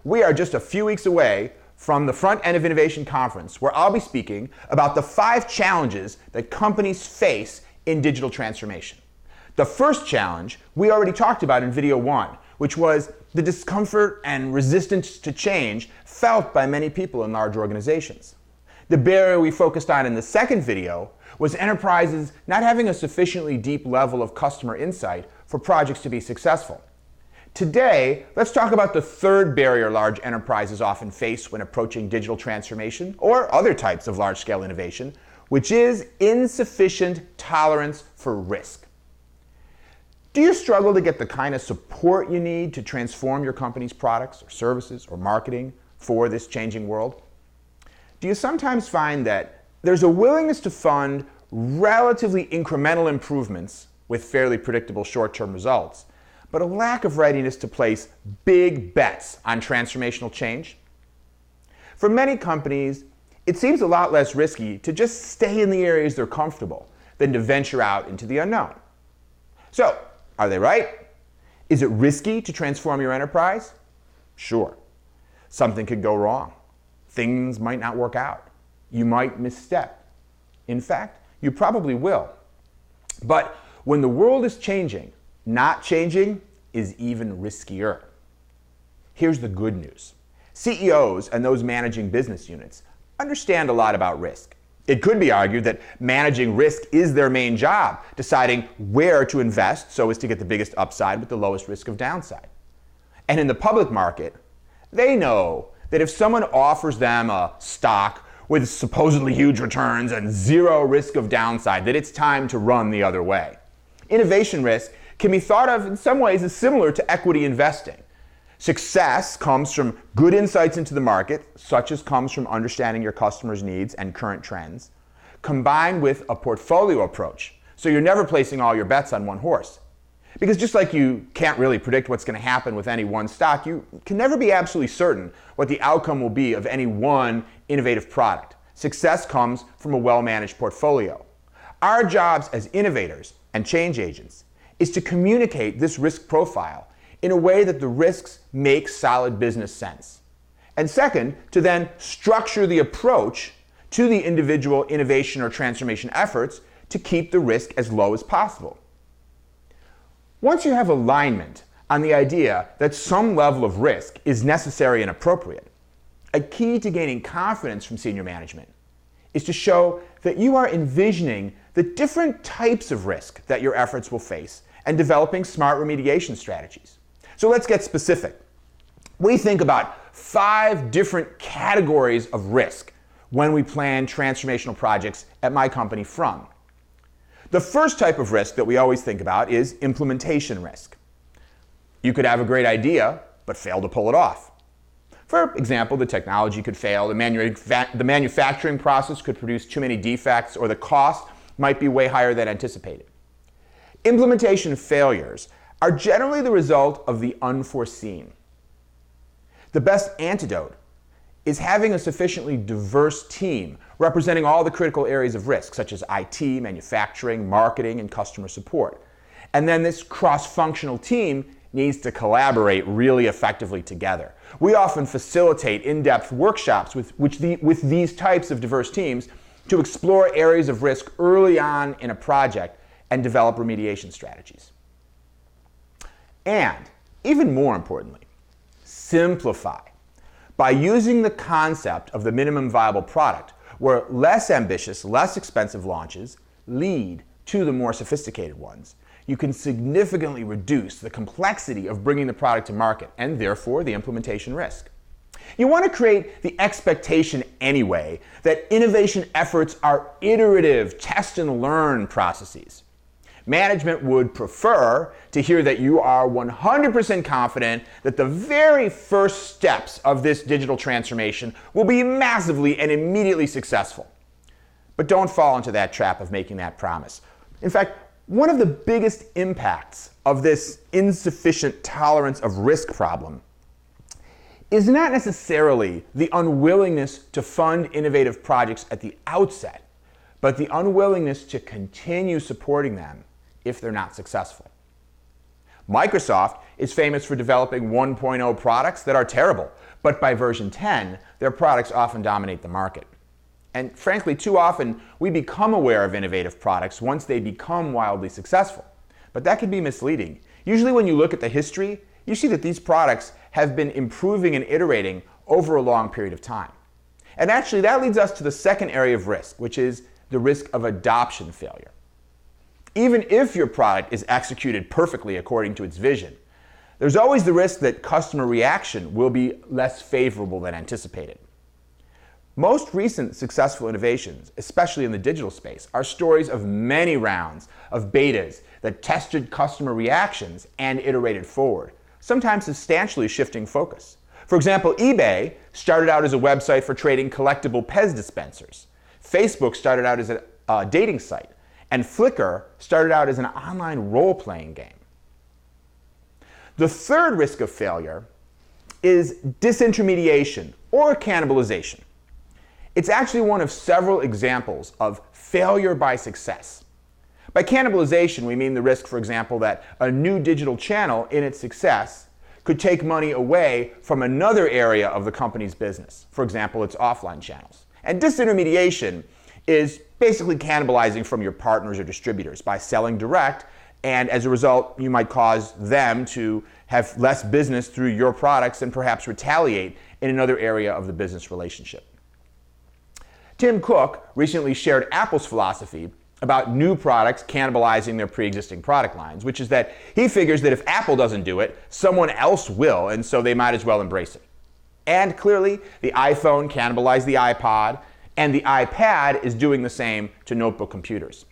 we are just a few weeks away from the Front End of Innovation Conference, where I'll be speaking about the 5 challenges that companies face in digital transformation. The first challenge we already talked about in video 1, which was the discomfort and resistance to change felt by many people in large organizations. The barrier we focused on in the second video was enterprises not having a sufficiently deep level of customer insight for projects to be successful. Today, let's talk about the third barrier large enterprises often face when approaching digital transformation or other types of large-scale innovation, which is insufficient tolerance for risk. Do you struggle to get the kind of support you need to transform your company's products or services or marketing for this changing world? Do you sometimes find that there's a willingness to fund relatively incremental improvements with fairly predictable short-term results, but a lack of readiness to place big bets on transformational change? For many companies, it seems a lot less risky to just stay in the areas they're comfortable than to venture out into the unknown. So, are they right? Is it risky to transform your enterprise? Sure. Something could go wrong. Things might not work out. You might misstep. In fact, you probably will. But when the world is changing, not changing is even riskier. Here's the good news. CEOs and those managing business units understand a lot about risk. It could be argued that managing risk is their main job, deciding where to invest so as to get the biggest upside with the lowest risk of downside. And in the public market, they know that if someone offers them a stock with supposedly huge returns and zero risk of downside, that it's time to run the other way. Innovation risk can be thought of in some ways as similar to equity investing. Success comes from good insights into the market, such as comes from understanding your customers' needs and current trends, combined with a portfolio approach, so you're never placing all your bets on one horse. Because just like you can't really predict what's going to happen with any one stock, you can never be absolutely certain what the outcome will be of any one innovative product. Success comes from a well-managed portfolio. Our jobs as innovators and change agents is to communicate this risk profile in a way that the risks make solid business sense. And second, to then structure the approach to the individual innovation or transformation efforts to keep the risk as low as possible. Once you have alignment on the idea that some level of risk is necessary and appropriate, a key to gaining confidence from senior management is to show that you are envisioning the different types of risk that your efforts will face and developing smart remediation strategies. So let's get specific. We think about 5 different categories of risk when we plan transformational projects at my company, From. The first type of risk that we always think about is implementation risk. You could have a great idea, but fail to pull it off. For example, the technology could fail, the manufacturing process could produce too many defects, or the cost might be way higher than anticipated. Implementation failures are generally the result of the unforeseen. The best antidote is having a sufficiently diverse team representing all the critical areas of risk, such as IT, manufacturing, marketing, and customer support. And then this cross-functional team needs to collaborate really effectively together. We often facilitate in-depth workshops with these types of diverse teams to explore areas of risk early on in a project and develop remediation strategies. And, even more importantly, simplify by using the concept of the minimum viable product, where less ambitious, less expensive launches lead to the more sophisticated ones. You can significantly reduce the complexity of bringing the product to market and therefore the implementation risk. You want to create the expectation anyway that innovation efforts are iterative, test and learn processes. Management would prefer to hear that you are 100% confident that the very first steps of this digital transformation will be massively and immediately successful. But don't fall into that trap of making that promise. In fact, one of the biggest impacts of this insufficient tolerance of risk problem is not necessarily the unwillingness to fund innovative projects at the outset, but the unwillingness to continue supporting them if they're not successful. Microsoft is famous for developing 1.0 products that are terrible, but by version 10, their products often dominate the market. And frankly, too often, we become aware of innovative products once they become wildly successful. But that can be misleading. Usually when you look at the history, you see that these products have been improving and iterating over a long period of time. And actually, that leads us to the second area of risk, which is the risk of adoption failure. Even if your product is executed perfectly according to its vision, there's always the risk that customer reaction will be less favorable than anticipated. Most recent successful innovations, especially in the digital space, are stories of many rounds of betas that tested customer reactions and iterated forward, sometimes substantially shifting focus. For example, eBay started out as a website for trading collectible Pez dispensers. Facebook started out as a dating site, and Flickr started out as an online role-playing game. The third risk of failure is disintermediation or cannibalization. It's actually one of several examples of failure by success. By cannibalization, we mean the risk, for example, that a new digital channel in its success could take money away from another area of the company's business, for example, its offline channels. And disintermediation is basically cannibalizing from your partners or distributors by selling direct, and as a result, you might cause them to have less business through your products and perhaps retaliate in another area of the business relationship. Tim Cook recently shared Apple's philosophy about new products cannibalizing their pre-existing product lines, which is that he figures that if Apple doesn't do it, someone else will, and so they might as well embrace it. And clearly, the iPhone cannibalized the iPod, and the iPad is doing the same to notebook computers.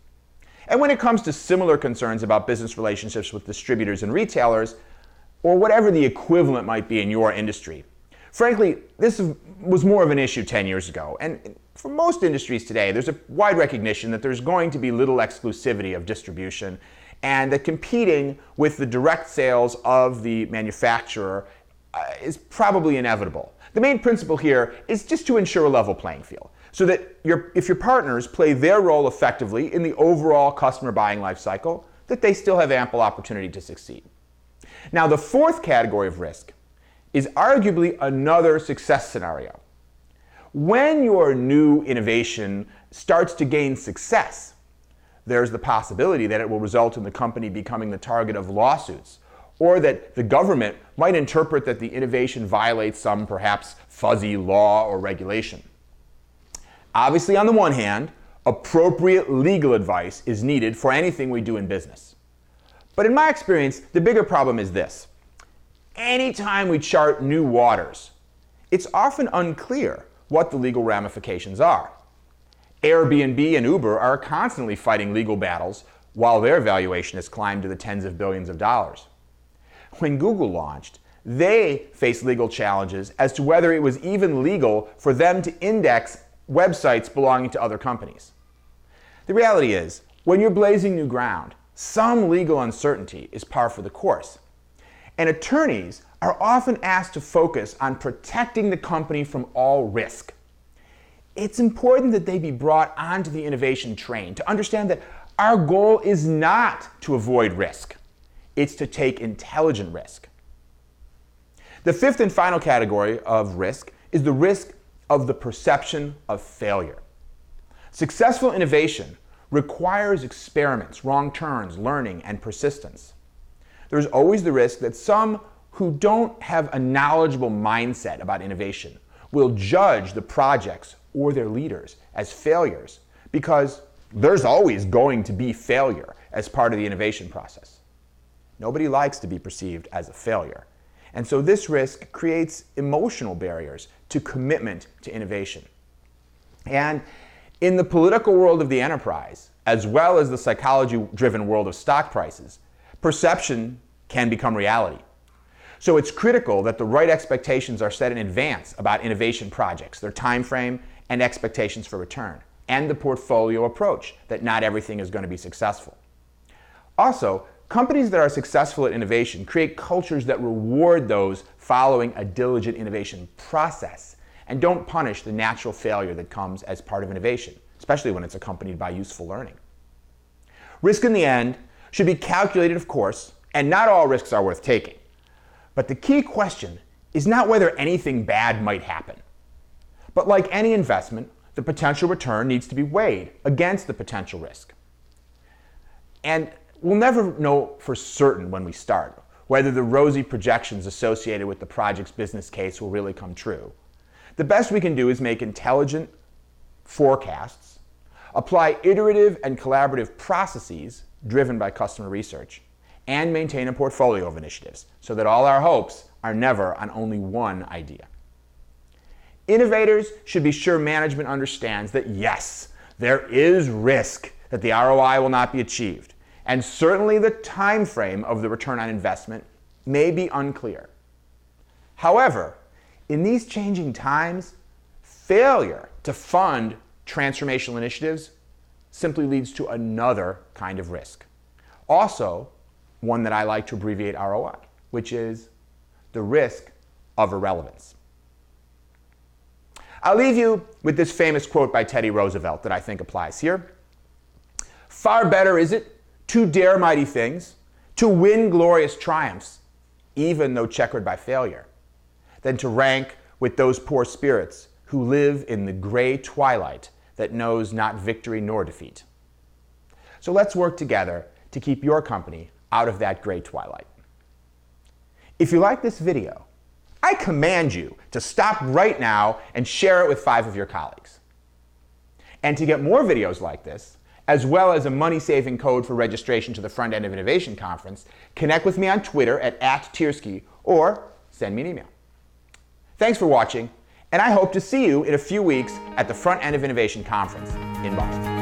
And when it comes to similar concerns about business relationships with distributors and retailers, or whatever the equivalent might be in your industry, frankly, this was more of an issue 10 years ago. And for most industries today, there's a wide recognition that there's going to be little exclusivity of distribution, and that competing with the direct sales of the manufacturer is probably inevitable. The main principle here is just to ensure a level playing field, so that if your partners play their role effectively in the overall customer buying life cycle, that they still have ample opportunity to succeed. Now, the fourth category of risk is arguably another success scenario. When your new innovation starts to gain success, there's the possibility that it will result in the company becoming the target of lawsuits, or that the government might interpret that the innovation violates some perhaps fuzzy law or regulation. Obviously, on the one hand, appropriate legal advice is needed for anything we do in business. But in my experience, the bigger problem is this. Anytime we chart new waters, it's often unclear what the legal ramifications are. Airbnb and Uber are constantly fighting legal battles while their valuation has climbed to the tens of billions of dollars. When Google launched, they faced legal challenges as to whether it was even legal for them to index websites belonging to other companies. The reality is, when you're blazing new ground, some legal uncertainty is par for the course. And attorneys are often asked to focus on protecting the company from all risk. It's important that they be brought onto the innovation train to understand that our goal is not to avoid risk. It's to take intelligent risk. The fifth and final category of risk is the risk of the perception of failure. Successful innovation requires experiments, wrong turns, learning, and persistence. There's always the risk that some who don't have a knowledgeable mindset about innovation will judge the projects or their leaders as failures, because there's always going to be failure as part of the innovation process. Nobody likes to be perceived as a failure. And so this risk creates emotional barriers to commitment to innovation. And in the political world of the enterprise, as well as the psychology-driven world of stock prices, perception can become reality. So it's critical that the right expectations are set in advance about innovation projects, their time frame and expectations for return, and the portfolio approach, that not everything is going to be successful. Also, companies that are successful at innovation create cultures that reward those following a diligent innovation process and don't punish the natural failure that comes as part of innovation, especially when it's accompanied by useful learning. Risk in the end should be calculated, of course, and not all risks are worth taking. But the key question is not whether anything bad might happen. But like any investment, the potential return needs to be weighed against the potential risk. And we'll never know for certain when we start whether the rosy projections associated with the project's business case will really come true. The best we can do is make intelligent forecasts, apply iterative and collaborative processes driven by customer research, and maintain a portfolio of initiatives so that all our hopes are never on only one idea. Innovators should be sure management understands that yes, there is risk that the ROI will not be achieved, and certainly the time frame of the return on investment may be unclear. However, in these changing times, failure to fund transformational initiatives simply leads to another kind of risk. Also, one that I like to abbreviate ROI, which is the risk of irrelevance. I'll leave you with this famous quote by Teddy Roosevelt that I think applies here. Far better is it to dare mighty things, to win glorious triumphs, even though checkered by failure, than to rank with those poor spirits who live in the gray twilight that knows not victory nor defeat. So let's work together to keep your company out of that gray twilight. If you like this video, I command you to stop right now and share it with 5 of your colleagues. And to get more videos like this, as well as a money-saving code for registration to the Front End of Innovation Conference, connect with me on Twitter at @Tiersky or send me an email. Thanks for watching, and I hope to see you in a few weeks at the Front End of Innovation Conference in Boston.